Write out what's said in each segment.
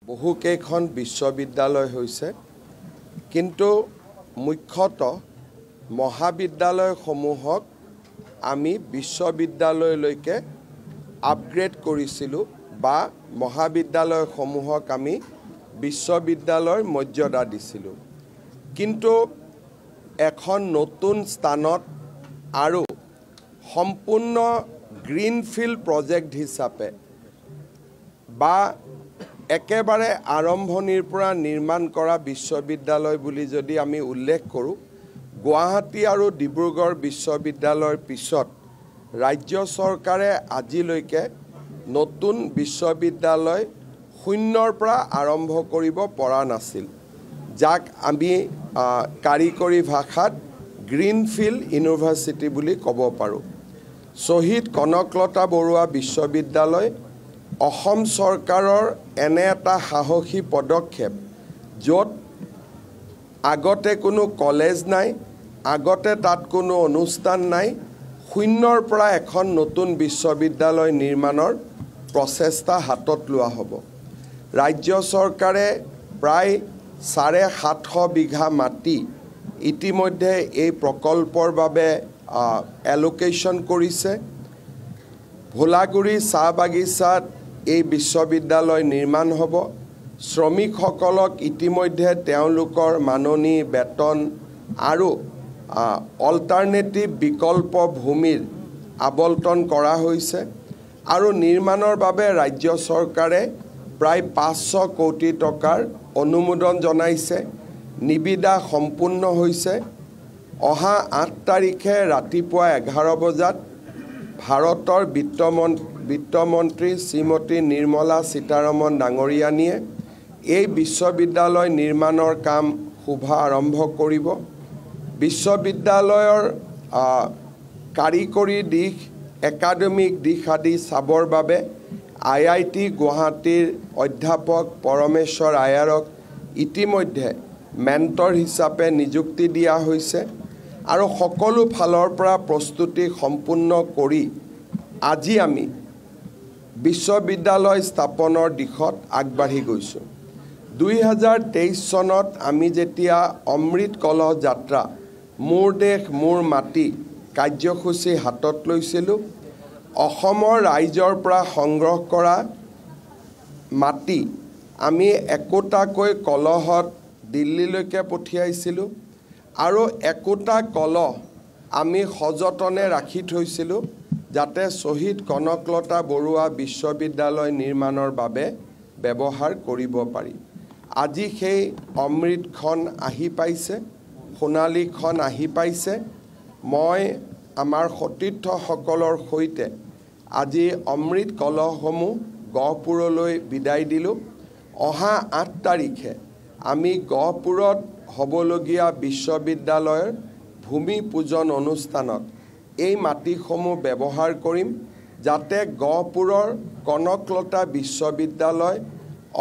বহুকেইখন বিশ্ববিদ্যালয় হৈছে কিন্তু মুখ্যতঃ মহাবিদ্যালয়সমূহক আমি বিশ্ববিদ্যালয়লৈকে আপগ্ৰেড কৰিছিলোঁ বা মহাবিদ্যালয়সমূহক আমি বিশ্ববিদ্যালয়ৰ মৰ্যাদা দিছিলোঁ কিন্তু এখন নতুন স্থানত আৰু সম্পূৰ্ণ গ্ৰীণফিল্ড প্ৰজেক্ট হিচাপে বা একেবাৰে আৰম্ভণিৰ পৰা নিৰ্মাণ কৰা বিশ্ববিদ্যালয় বুলি যদি আমি উল্লেখ কৰোঁ গুৱাহাটী আৰু ডিব্ৰুগড় বিশ্ববিদ্যালয়ৰ পিছত ৰাজ্য চৰকাৰে আজিলৈকে নতুন বিশ্ববিদ্যালয় শূন্যৰ পৰা আৰম্ভ কৰিব পৰা নাছিল যাক আমি কাৰিকৰী ভাষাত গ্ৰীণফিল্ড ইউনিভাৰ্চিটি বুলি ক'ব পাৰোঁ শ্বহীদ কনকলতা বৰুৱা বিশ্ববিদ্যালয় অসম চৰকাৰৰ এনে এটা সাহসী পদক্ষেপ য'ত আগতে কোনো কলেজ নাই আগতে তাত কোনো অনুষ্ঠান নাই শূন্যৰ পৰা এখন নতুন বিশ্ববিদ্যালয় নিৰ্মাণৰ প্ৰচেষ্টা হাতত লোৱা হ'ব ৰাজ্য চৰকাৰে প্ৰায় 750 বিঘা মাটি ইতিমধ্যে এই প্ৰকল্পৰ বাবে এলোকেশ্যন কৰিছে ভোলাগুৰি চাহ বাগিচাত এই বিশ্ববিদ্যালয় নিৰ্মাণ হ'ব শ্ৰমিকসকলক ইতিমধ্যে তেওঁলোকৰ মাননি বেতন আৰু অল্টাৰনেটিভ বিকল্প ভূমিৰ আবণ্টন কৰা হৈছে আৰু নিৰ্মাণৰ বাবে ৰাজ্য চৰকাৰে প্ৰায় 500 কোটি টকাৰ অনুমোদন জনাইছে নিবিদা সম্পূৰ্ণ হৈছে অহা 8 তাৰিখে ৰাতিপুৱা 11 বজাত ভাৰতৰ বিত্তমন্ত্ৰী শ্ৰীমতী নিৰ্মলা সীতাৰমণ ডাঙৰীয়ানীয়ে এই বিশ্ববিদ্যালয় নিৰ্মাণৰ কাম শুভ আৰম্ভ কৰিব বিশ্ববিদ্যালয়ৰ কাৰিকৰী দিশ একাডেমিক দিশ আদি চাবৰ বাবে IIT গুৱাহাটীৰ অধ্যাপক পৰমেশ্বৰ আয়াৰক ইতিমধ্যে মেণ্টৰ হিচাপে নিযুক্তি দিয়া হৈছে আৰু সকলো ফালৰ পৰা প্ৰস্তুতি সম্পূৰ্ণ কৰি আজি আমি বিশ্ববিদ্যালয় স্থাপনৰ দিশত আগবাঢ়ি গৈছোঁ 2023 চনত আমি যেতিয়া অমৃত কলহ যাত্ৰা মোৰ দেশ মোৰ মাটি কাৰ্যসূচী হাতত লৈছিলোঁ অসমৰ ৰাইজৰ পৰা সংগ্ৰহ কৰা মাটি আমি একোটাকৈ কলহত দিল্লীলৈকে পঠিয়াইছিলোঁ আৰু একোটা কলহ আমি সযতনে ৰাখি থৈছিলোঁ যাতে শ্বহীদ কনকলতা বৰুৱা বিশ্ববিদ্যালয় নিৰ্মাণৰ বাবে ব্যৱহাৰ কৰিব পাৰি আজি সেই অমৃতখন আহি পাইছে সোণালীখন আহি পাইছে মই আমাৰ সতীৰ্থসকলৰ সৈতে আজি অমৃত কলহসমূহ গহপুৰলৈ বিদায় দিলোঁ অহা 8 তাৰিখে আমি গহপুৰত হ'বলগীয়া বিশ্ববিদ্যালয়ৰ ভূমি পূজন অনুষ্ঠানত এই মাটিসমূহ ব্যৱহাৰ কৰিম যাতে গহপুৰৰ কনকলতা বিশ্ববিদ্যালয়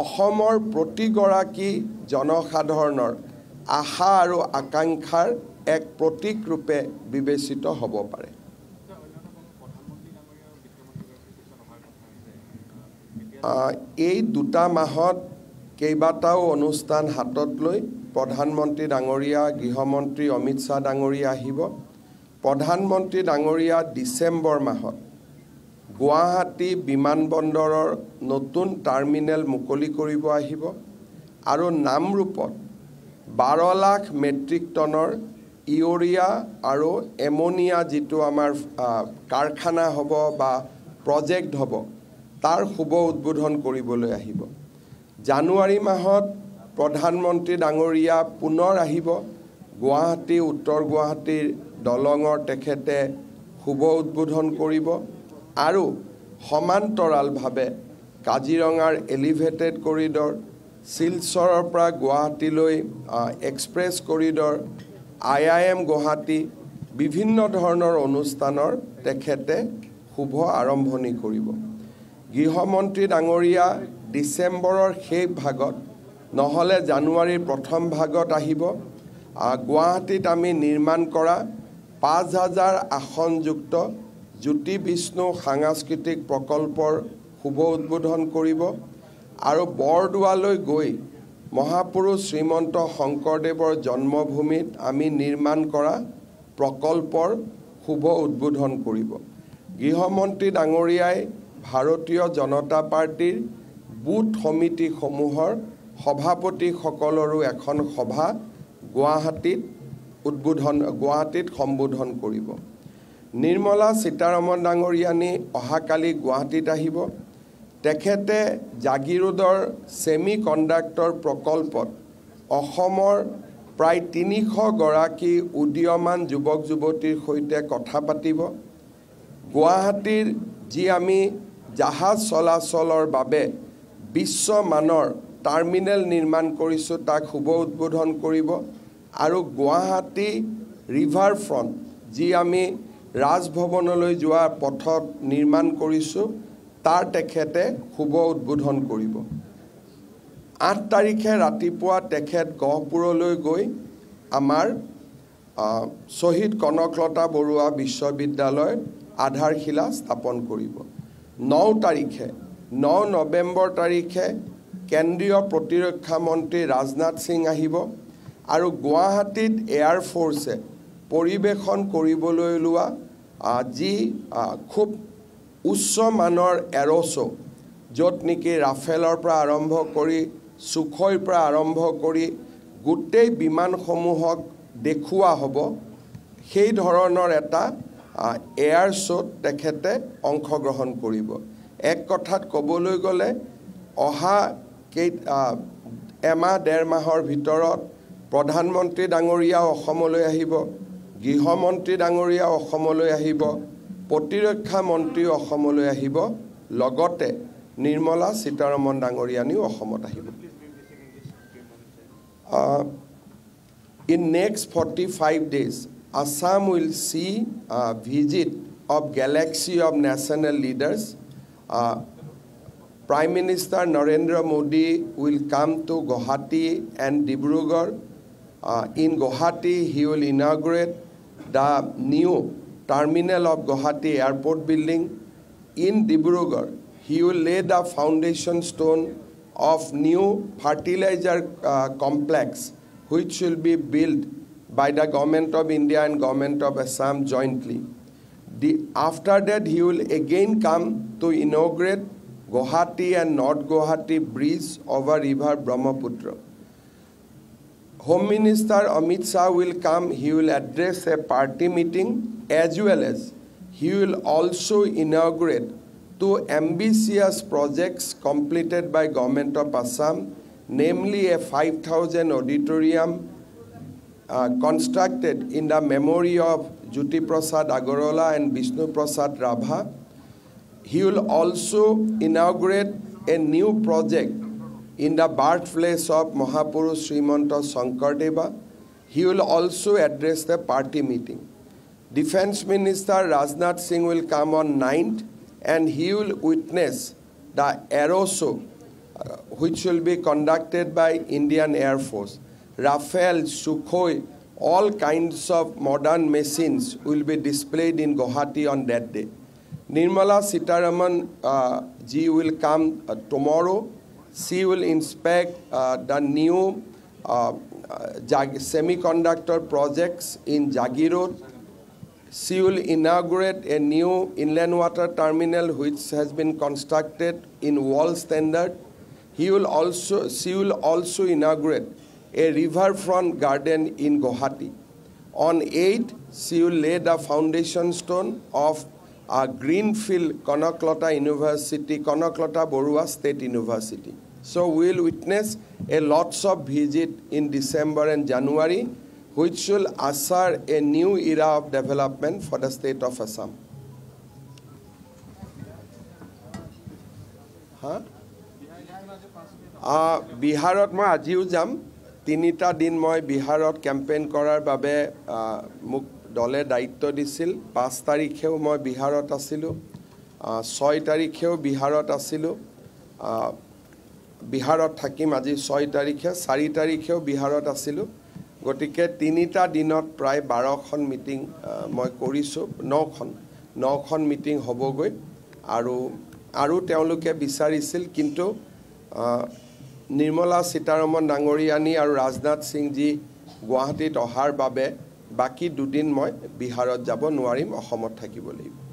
অসমৰ প্ৰতিগৰাকী জনসাধাৰণৰ আশা আৰু আকাংক্ষাৰ এক প্ৰতীক ৰূপে বিবেচিত হ'ব পাৰে এই দুটা মাহত কেইবাটাও অনুষ্ঠান হাতত লৈ প্ৰধানমন্ত্ৰী ডাঙৰীয়া গৃহমন্ত্ৰী অমিত শ্বাহ ডাঙৰীয়া আহিব প্ৰধানমন্ত্ৰী ডাঙৰীয়া ডিচেম্বৰ মাহত গুৱাহাটী বিমানবন্দৰৰ নতুন টাৰ্মিনেল মুকলি কৰিব আহিব আৰু নামৰূপত 12 লাখ মেট্ৰিক টনৰ ইউৰিয়া আৰু এমোনিয়া যিটো আমাৰ কাৰখানা হ'ব বা প্ৰজেক্ট হ'ব তাৰ শুভ উদ্বোধন কৰিবলৈ আহিব জানুৱাৰী মাহত প্ৰধানমন্ত্ৰী ডাঙৰীয়া পুনৰ আহিব গুৱাহাটী উত্তৰ গুৱাহাটীৰ দলঙৰ তেখেতে শুভ উদ্বোধন কৰিব আৰু সমান্তৰালভাৱে কাজিৰঙাৰ এলিভেটেড কৰিডৰ শিলচৰৰ পৰা গুৱাহাটীলৈ এক্সপ্ৰেছ কৰিডৰ IIM গুৱাহাটী বিভিন্ন ধৰণৰ অনুষ্ঠানৰ তেখেতে শুভ আৰম্ভণি কৰিব গৃহমন্ত্ৰী ডাঙৰীয়া ডিচেম্বৰৰ শেষ ভাগত নহলে জানুৱাৰীৰ প্ৰথম ভাগত আহিব গুৱাহাটীত আমি নিৰ্মাণ কৰা 5000 আসনযুক্ত জ্যোতি বিষ্ণু সাংস্কৃতিক প্ৰকল্পৰ শুভ উদ্বোধন কৰিব আৰু বৰদোৱালৈ গৈ মহাপুৰুষ শ্ৰীমন্ত শংকৰদেৱৰ জন্মভূমিত আমি নিৰ্মাণ কৰা প্ৰকল্পৰ শুভ উদ্বোধন কৰিব। গৃহমন্ত্ৰী ডাঙৰীয়াই ভাৰতীয় জনতা পাৰ্টিৰ বুথ সমিতিসমূহৰ সভাপতিসকলৰো এখন সভা গুৱাহাটীত সম্বোধন কৰিব। নিৰ্মলা সীতাৰমণ ডাঙৰীয়ানী অহাকালি গুৱাহাটীত আহিব। তেখেতে জাগিৰোডৰ ছেমি কণ্ডাক্টৰ প্ৰকল্পত অসমৰ প্ৰায় ৩০০ গৰাকী উদীয়মান যুৱক যুৱতীৰ সৈতে কথা পাতিব। গুৱাহাটীৰ যি আমি জাহাজ চলাচলৰ বাবে বিশ্বমানৰ টাৰ্মিনেল নিৰ্মাণ কৰিছোঁ তাক শুভ উদ্বোধন কৰিব। আৰু গুৱাহাটী ৰিভাৰ ফ্ৰণ্ট যি আমি ৰাজভৱনলৈ যোৱা পথত নিৰ্মাণ কৰিছোঁ তাৰ তেখেতে শুভ উদ্বোধন কৰিব। ৮ তাৰিখে ৰাতিপুৱা তেখেত গহপুৰলৈ গৈ আমাৰ শ্বহীদ কনকলতা বৰুৱা বিশ্ববিদ্যালয়ৰ আধাৰশিলা স্থাপন কৰিব। 9 নৱেম্বৰ তাৰিখে কেন্দ্ৰীয় প্ৰতিৰক্ষা মন্ত্ৰী ৰাজনাথ সিং আহিব আৰু গুৱাহাটীত এয়াৰফ'ৰ্ছে পৰিৱেশন কৰিবলৈ লোৱা যি খুব উচ্চ মানৰ এৰ'শ্ব য'ত নেকি ৰাফেলৰ পৰা আৰম্ভ কৰি সুখইৰ পৰা আৰম্ভ কৰি গোটেই বিমানসমূহক দেখুওৱা হ'ব, সেই ধৰণৰ এটা এয়াৰ শ্ব'ত তেখেতে অংশগ্ৰহণ কৰিব। এক কথাত ক'বলৈ গ'লে অহা এমাহ ডেৰ মাহৰ ভিতৰত প্ৰধানমন্ত্ৰী ডাঙৰীয়াও অসমলৈ আহিব, গৃহমন্ত্ৰী ডাঙৰীয়াও অসমলৈ আহিব, প্ৰতিৰক্ষা মন্ত্ৰীও অসমলৈ আহিব, লগতে নিৰ্মলা সীতাৰমণ ডাঙৰীয়ানীও অসমত আহিব। In next 45 days, Assam will see a visit of galaxy of national leaders. Prime Minister Narendra Modi will come to Guwahati and Dibrugarh. In Guwahati, he will inaugurate the new terminal of Guwahati Airport building. In Dibrugarh, he will lay the foundation stone of new fertilizer complex, which will be built by the Government of India and Government of Assam jointly. After that, he will again come to inaugurate Guwahati and North Guwahati bridge over river Brahmaputra. Home Minister Amit Shah will come. He will address a party meeting, as well as he will also inaugurate 2 ambitious projects completed by Government of Assam, namely a 5,000 auditorium constructed in the memory of Jyoti Prasad Agarwala and Vishnu Prasad Rabha. He will also inaugurate a new project in the birthplace of Mahapurush Srimanta Shankardeva. He will also address the party meeting. Defense Minister Rajnath Singh will come on 9th and he will witness the aero show which will be conducted by Indian Air Force. Rafale, Sukhoi, all kinds of modern machines will be displayed in Guwahati on that day. Nirmala Sitaraman ji will come tomorrow. She will inspect the new semiconductor projects in Jagirod. She will inaugurate a new inland water terminal which has been constructed in world standard. She will also inaugurate a riverfront garden in Guwahati. On 8th, she will lay the foundation stone of a greenfield Kanaklata University, Kanaklata Borua State University. So we will witness a lots of visit in December and January, which will usher a new era of development for the state of Assam. বিহাৰত মই আজিও যাম। 3টা দিন মই বিহাৰত campaign কৰাৰ বাবে মোক দলে দায়িত্ব দিছিল। 5 তাৰিখেও মই বিহাৰত আছিলোঁ, 6 তাৰিখেও বিহাৰত আছিলোঁ। বিহাৰত থাকিম আজি 6 তাৰিখে, 4 তাৰিখেও বিহাৰত আছিলোঁ। গতিকে 3টা দিনত প্ৰায় 12খন মিটিং মই কৰিছোঁ, 9খন মিটিং হ'বগৈ। আৰু তেওঁলোকে বিচাৰিছিল, কিন্তু নিৰ্মলা সীতাৰমণ ডাঙৰীয়ানী আৰু ৰাজনাথ সিংজী গুৱাহাটীত অহাৰ বাবে বাকী দুদিন মই বিহাৰত যাব নোৱাৰিম, অসমত থাকিব লাগিব।